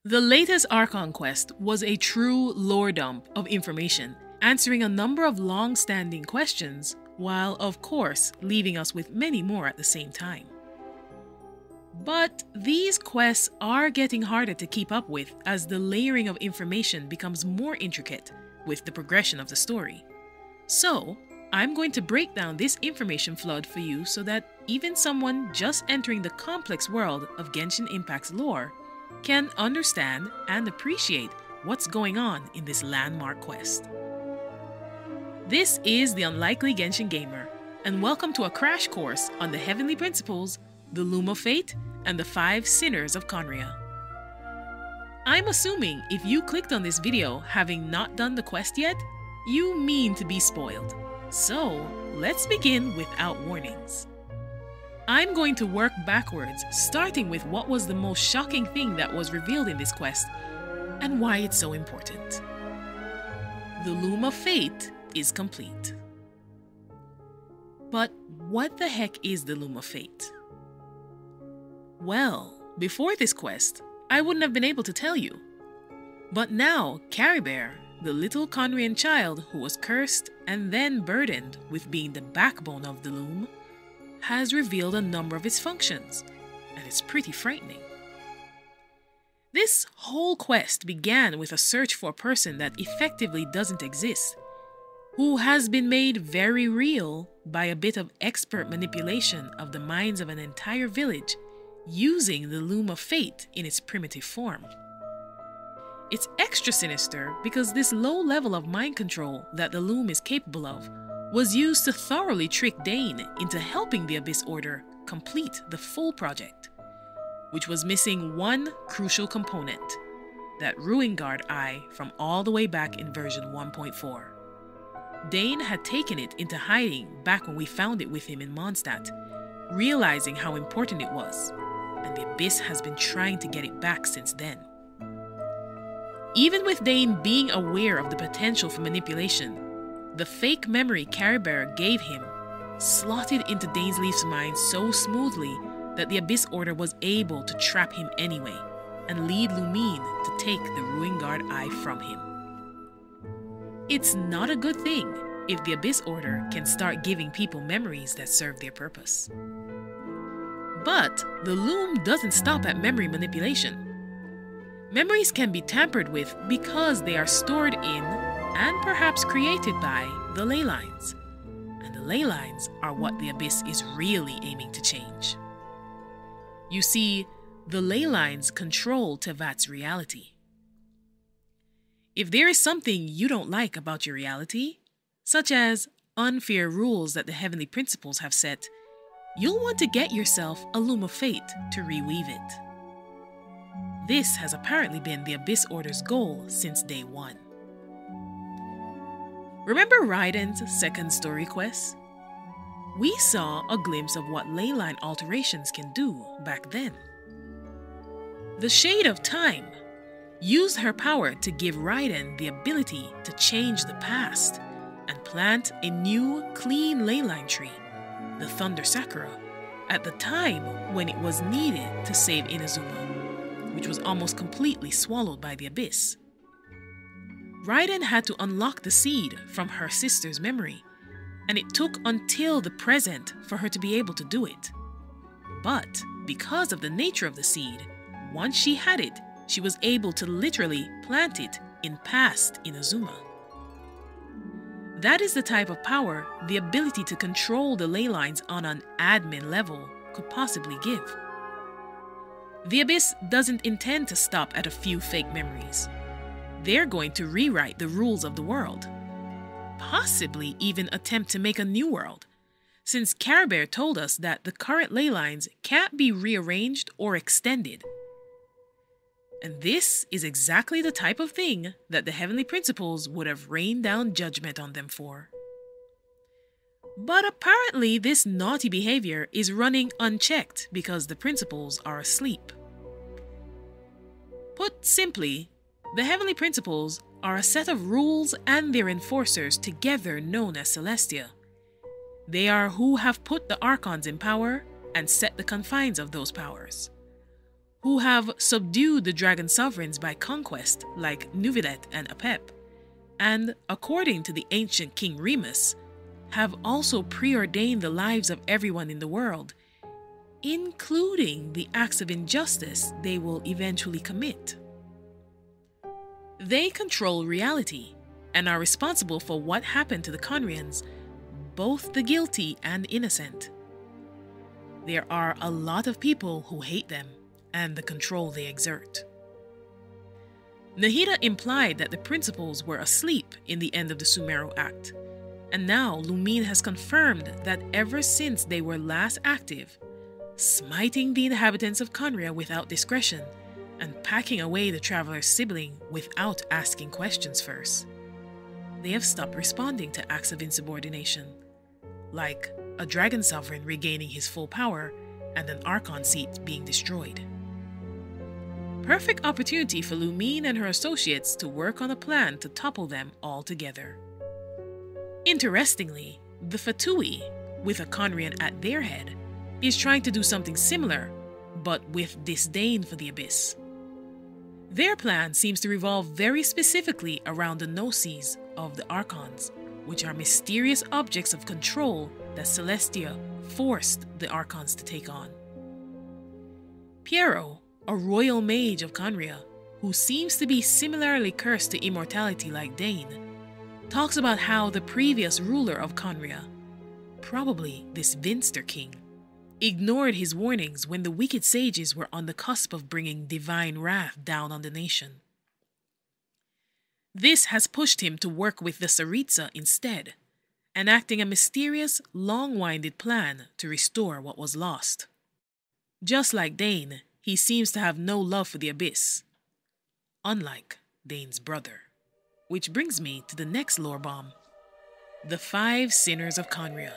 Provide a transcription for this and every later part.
The latest Archon quest was a true lore dump of information, answering a number of long-standing questions, while of course leaving us with many more at the same time. But these quests are getting harder to keep up with as the layering of information becomes more intricate with the progression of the story. So, I'm going to break down this information flood for you so that even someone just entering the complex world of Genshin Impact's lore can understand and appreciate what's going on in this landmark quest. This is the Unlikely Genshin Gamer, and welcome to a crash course on the heavenly principles, the Loom of Fate, and the 5 sinners of Khaenriah. I'm assuming if you clicked on this video having not done the quest yet, you mean to be spoiled. So let's begin without warnings. I'm going to work backwards, starting with what was the most shocking thing that was revealed in this quest, and why it's so important. The Loom of Fate is complete. But what the heck is the Loom of Fate? Well, before this quest, I wouldn't have been able to tell you. But now, Khaenriah, the little Khaenrian child who was cursed and then burdened with being the backbone of the Loom, has revealed a number of its functions, and it's pretty frightening. This whole quest began with a search for a person that effectively doesn't exist, who has been made very real by a bit of expert manipulation of the minds of an entire village using the Loom of Fate in its primitive form. It's extra sinister because this low level of mind control that the Loom is capable of was used to thoroughly trick Dane into helping the Abyss Order complete the full project, which was missing one crucial component, that Ruin Guard eye from all the way back in version 1.4. Dane had taken it into hiding back when we found it with him in Mondstadt, realizing how important it was, and the Abyss has been trying to get it back since then. Even with Dane being aware of the potential for manipulation, the fake memory Khaenriah gave him slotted into Dainsleif's mind so smoothly that the Abyss Order was able to trap him anyway and lead Lumine to take the Ruin Guard eye from him. It's not a good thing if the Abyss Order can start giving people memories that serve their purpose. But the Loom doesn't stop at memory manipulation. Memories can be tampered with because they are stored in and perhaps created by the ley lines. And the ley lines are what the Abyss is really aiming to change. You see, the ley lines control Tevat's reality. If there is something you don't like about your reality, such as unfair rules that the heavenly principles have set, you'll want to get yourself a Loom of Fate to reweave it. This has apparently been the Abyss Order's goal since day one. Remember Raiden's second story quest? We saw a glimpse of what leyline alterations can do back then. The Shade of Time used her power to give Raiden the ability to change the past and plant a new, clean leyline tree, the Thunder Sakura, at the time when it was needed to save Inazuma, which was almost completely swallowed by the Abyss. Raiden had to unlock the seed from her sister's memory, and it took until the present for her to be able to do it. But because of the nature of the seed, once she had it, she was able to literally plant it in past Inazuma. That is the type of power the ability to control the ley lines on an admin level could possibly give. The Abyss doesn't intend to stop at a few fake memories. They're going to rewrite the rules of the world, possibly even attempt to make a new world, since Khaenriah told us that the current ley lines can't be rearranged or extended. And this is exactly the type of thing that the heavenly principles would have rained down judgment on them for. But apparently this naughty behavior is running unchecked because the principles are asleep. Put simply, the heavenly principles are a set of rules and their enforcers together known as Celestia. They are who have put the Archons in power and set the confines of those powers, who have subdued the dragon sovereigns by conquest like Nuvilet and Apep, and, according to the ancient King Remus, have also preordained the lives of everyone in the world, including the acts of injustice they will eventually commit. They control reality and are responsible for what happened to the Khaenri'ahns, both the guilty and innocent. There are a lot of people who hate them and the control they exert. Nahida implied that the principals were asleep in the end of the Sumeru Act, and now Lumine has confirmed that ever since they were last active, smiting the inhabitants of Khaenri'ah without discretion and packing away the traveler's sibling without asking questions first, they have stopped responding to acts of insubordination, like a dragon sovereign regaining his full power and an Archon seat being destroyed. Perfect opportunity for Lumine and her associates to work on a plan to topple them all together. Interestingly, the Fatui, with a Khaenri'ahn at their head, is trying to do something similar, but with disdain for the Abyss. Their plan seems to revolve very specifically around the Gnosis of the Archons, which are mysterious objects of control that Celestia forced the Archons to take on. Piero, a royal mage of Khaenri'ah, who seems to be similarly cursed to immortality like Dane, talks about how the previous ruler of Khaenri'ah, probably this Vinster king, ignored his warnings when the wicked sages were on the cusp of bringing divine wrath down on the nation. This has pushed him to work with the Tsaritsa instead, enacting a mysterious, long-winded plan to restore what was lost. Just like Dane, he seems to have no love for the Abyss, unlike Dane's brother. Which brings me to the next lore bomb, the 5 Sinners of Khaenri'ah.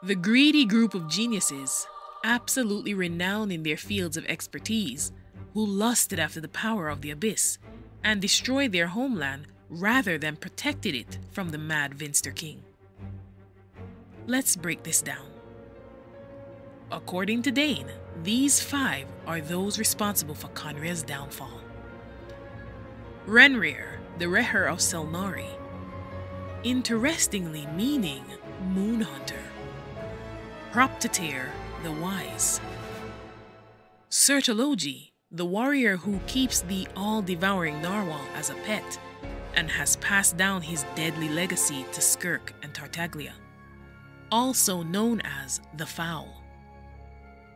The greedy group of geniuses, absolutely renowned in their fields of expertise, who lusted after the power of the Abyss and destroyed their homeland rather than protected it from the mad Vinster king. Let's break this down. According to Dane, these 5 are those responsible for Khaenri'ah's downfall. Renrir, the Reher of Selnari, interestingly meaning Moon Hunter. Proptater, the Wise. Sertologi, the warrior who keeps the All Devouring Narwhal as a pet and has passed down his deadly legacy to Skirk and Tartaglia, also known as the Foul.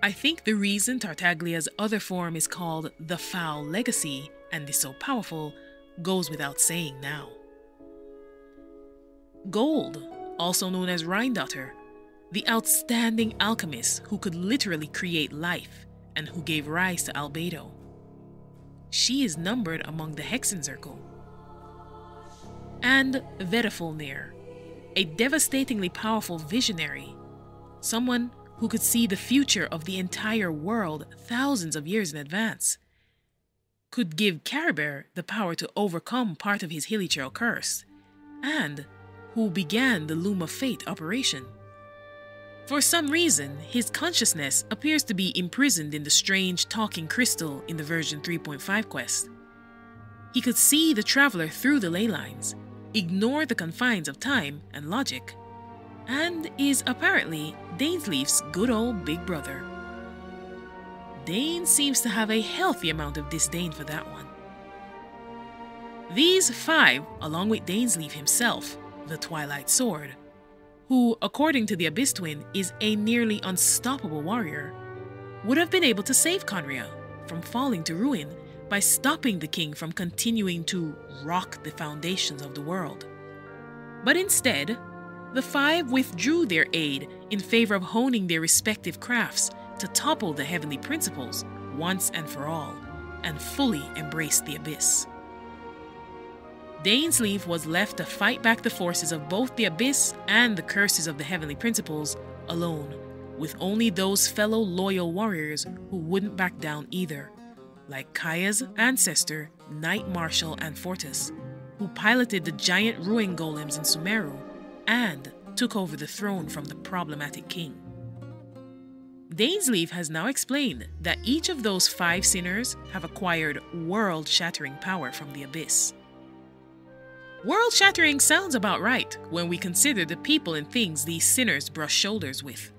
I think the reason Tartaglia's other form is called the Foul Legacy and is so powerful goes without saying now. Gold, also known as Rheindotter, the outstanding alchemist who could literally create life and who gave rise to Albedo. She is numbered among the Hexenzirkel. And Vedafulnir, a devastatingly powerful visionary, someone who could see the future of the entire world thousands of years in advance, could give Khaenri'ah the power to overcome part of his Hilichurl curse, and who began the Loom of Fate operation. For some reason, his consciousness appears to be imprisoned in the strange talking crystal in the version 3.5 quest. He could see the traveler through the ley lines, ignore the confines of time and logic, and is apparently Dainsleif's good old big brother. Dane seems to have a healthy amount of disdain for that one. These 5, along with Dainsleif himself, the Twilight Sword, who, according to the Abyss Twin, is a nearly unstoppable warrior, would have been able to save Khaenri'ah from falling to ruin by stopping the king from continuing to rock the foundations of the world. But instead, the 5 withdrew their aid in favor of honing their respective crafts to topple the heavenly principles once and for all, and fully embrace the Abyss. Dainsleif was left to fight back the forces of both the Abyss and the curses of the heavenly principles alone, with only those fellow loyal warriors who wouldn't back down either, like Kaya's ancestor, Knight Marshal Anfortas, who piloted the giant ruin golems in Sumeru and took over the throne from the problematic king. Dainsleif has now explained that each of those 5 sinners have acquired world-shattering power from the Abyss. World-shattering sounds about right when we consider the people and things these sinners brush shoulders with.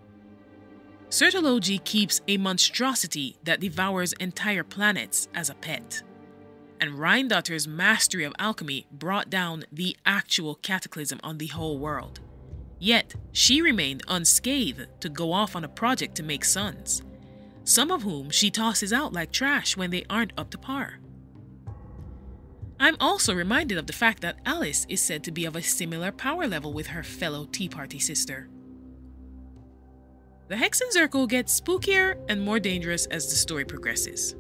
Sertology keeps a monstrosity that devours entire planets as a pet, and Rhindotter's mastery of alchemy brought down the actual cataclysm on the whole world. Yet, she remained unscathed to go off on a project to make sons, some of whom she tosses out like trash when they aren't up to par. I'm also reminded of the fact that Alice is said to be of a similar power level with her fellow Tea Party sister. The Hexenzirkel gets spookier and more dangerous as the story progresses.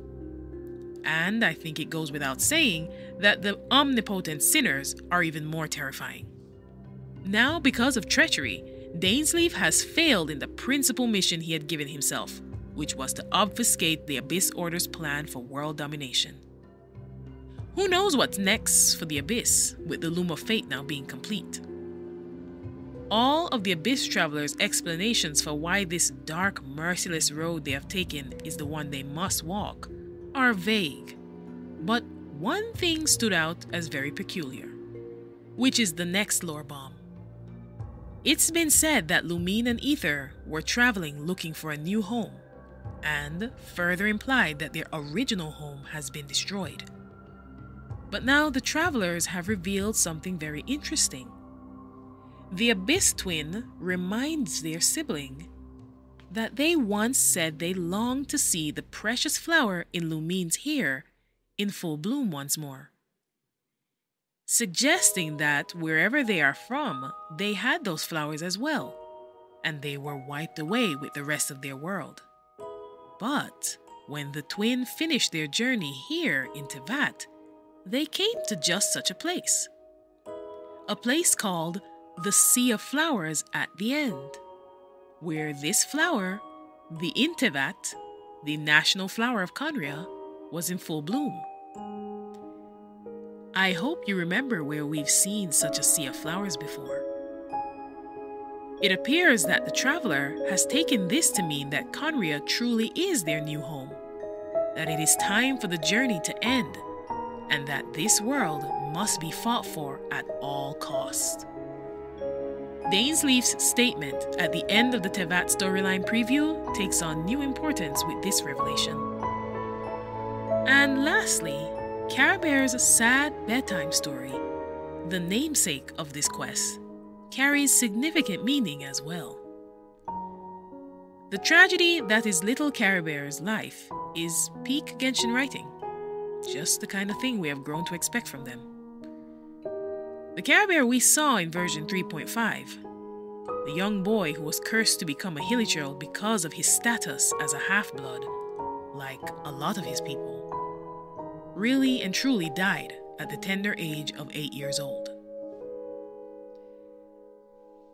And I think it goes without saying that the omnipotent sinners are even more terrifying. Now, because of treachery, Dainsleif has failed in the principal mission he had given himself, which was to obfuscate the Abyss Order's plan for world domination. Who knows what's next for the Abyss, with the Loom of Fate now being complete? All of the Abyss Travelers' explanations for why this dark, merciless road they have taken is the one they must walk are vague, but one thing stood out as very peculiar, which is the next lore bomb. It's been said that Lumine and Ether were traveling looking for a new home, and further implied that their original home has been destroyed. But now the travelers have revealed something very interesting. The Abyss Twin reminds their sibling that they once said they longed to see the precious flower in Lumine's hair in full bloom once more, suggesting that wherever they are from, they had those flowers as well, and they were wiped away with the rest of their world. But when the twin finished their journey here in Tevat, they came to just such a place called the Sea of Flowers at the end, where this flower, the Intevat, the national flower of Khaenriah, was in full bloom. I hope you remember where we've seen such a sea of flowers before. It appears that the traveler has taken this to mean that Khaenriah truly is their new home, that it is time for the journey to end, and that this world must be fought for at all costs. Dainsleif's statement at the end of the Tevat storyline preview takes on new importance with this revelation. And lastly, Khaenriah's sad bedtime story, the namesake of this quest, carries significant meaning as well. The tragedy that is little Khaenriah's life is peak Genshin writing, just the kind of thing we have grown to expect from them. The Khaenriah we saw in version 3.5, the young boy who was cursed to become a Hilichurl because of his status as a half-blood, like a lot of his people, really and truly died at the tender age of 8 years old.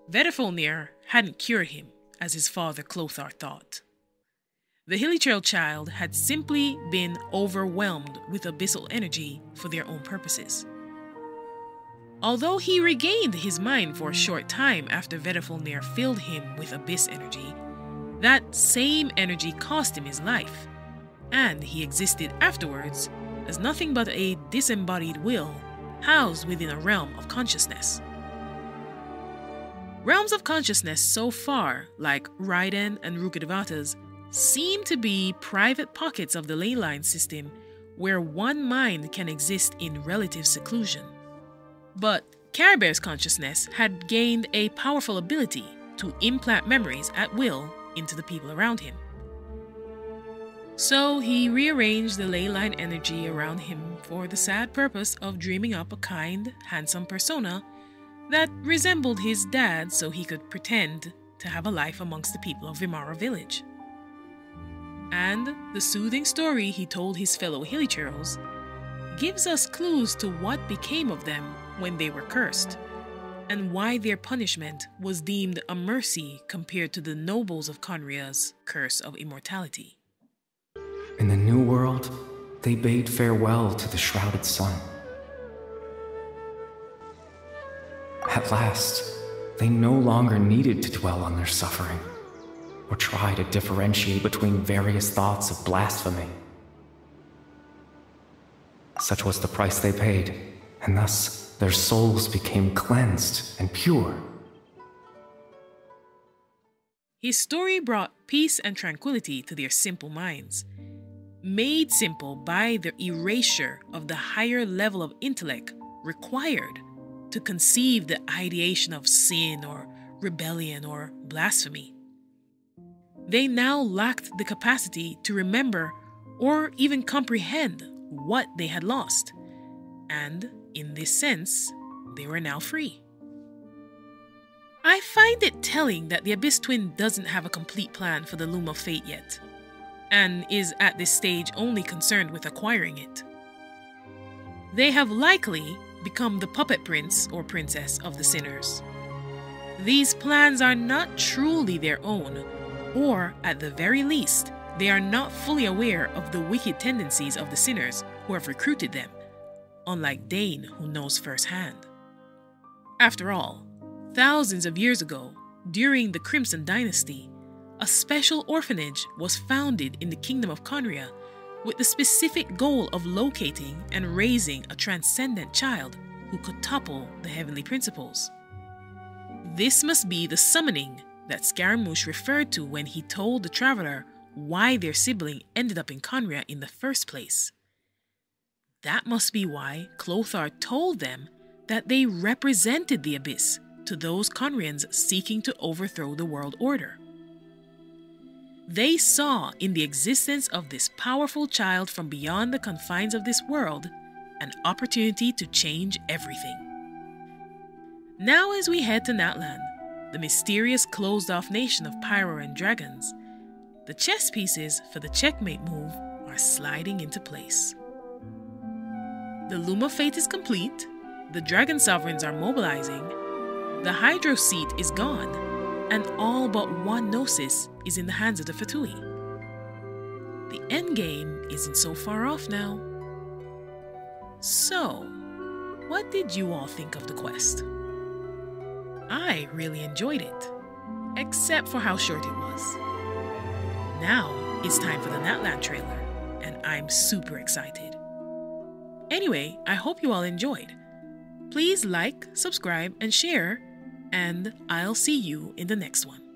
Vedifulnir hadn't cured him, as his father Clothar thought. The Hilichurl child had simply been overwhelmed with abyssal energy for their own purposes. Although he regained his mind for a short time after Vedifulnir filled him with abyss energy, that same energy cost him his life, and he existed afterwards as nothing but a disembodied will housed within a realm of consciousness. Realms of consciousness so far, like Raiden and Rukkhadevata's, seem to be private pockets of the leyline system where one mind can exist in relative seclusion. But Khaenriah's consciousness had gained a powerful ability to implant memories at will into the people around him. So he rearranged the leyline energy around him for the sad purpose of dreaming up a kind, handsome persona that resembled his dad so he could pretend to have a life amongst the people of Vimara village. And the soothing story he told his fellow Hilichurls gives us clues to what became of them when they were cursed, and why their punishment was deemed a mercy compared to the nobles of Khaenriah's curse of immortality. In the new world, they bade farewell to the shrouded sun. At last, they no longer needed to dwell on their suffering. or try to differentiate between various thoughts of blasphemy. Such was the price they paid, and thus their souls became cleansed and pure. His story brought peace and tranquility to their simple minds, made simple by the erasure of the higher level of intellect required to conceive the ideation of sin or rebellion or blasphemy. They now lacked the capacity to remember or even comprehend what they had lost, and in this sense, they were now free. I find it telling that the Abyss Twin doesn't have a complete plan for the Loom of Fate yet, and is at this stage only concerned with acquiring it. They have likely become the puppet prince or princess of the sinners. These plans are not truly their own, or at the very least, they are not fully aware of the wicked tendencies of the sinners who have recruited them, unlike Dane, who knows firsthand. After all, thousands of years ago, during the Crimson Dynasty, a special orphanage was founded in the kingdom of Khaenriah with the specific goal of locating and raising a transcendent child who could topple the heavenly principles. This must be the summoning that Scaramouche referred to when he told the traveler why their sibling ended up in Khaenriah in the first place. That must be why Clothar told them that they represented the Abyss to those Khaenrians seeking to overthrow the world order. They saw in the existence of this powerful child from beyond the confines of this world an opportunity to change everything. Now as we head to Natlan, the mysterious closed-off nation of Pyro and dragons, the chess pieces for the checkmate move are sliding into place. The Loom of Fate is complete, the Dragon Sovereigns are mobilizing, the Hydro seat is gone, and all but one Gnosis is in the hands of the Fatui. The endgame isn't so far off now. So, what did you all think of the quest? I really enjoyed it, except for how short it was. Now it's time for the Natlan trailer, and I'm super excited. Anyway, I hope you all enjoyed. Please like, subscribe, and share, and I'll see you in the next one.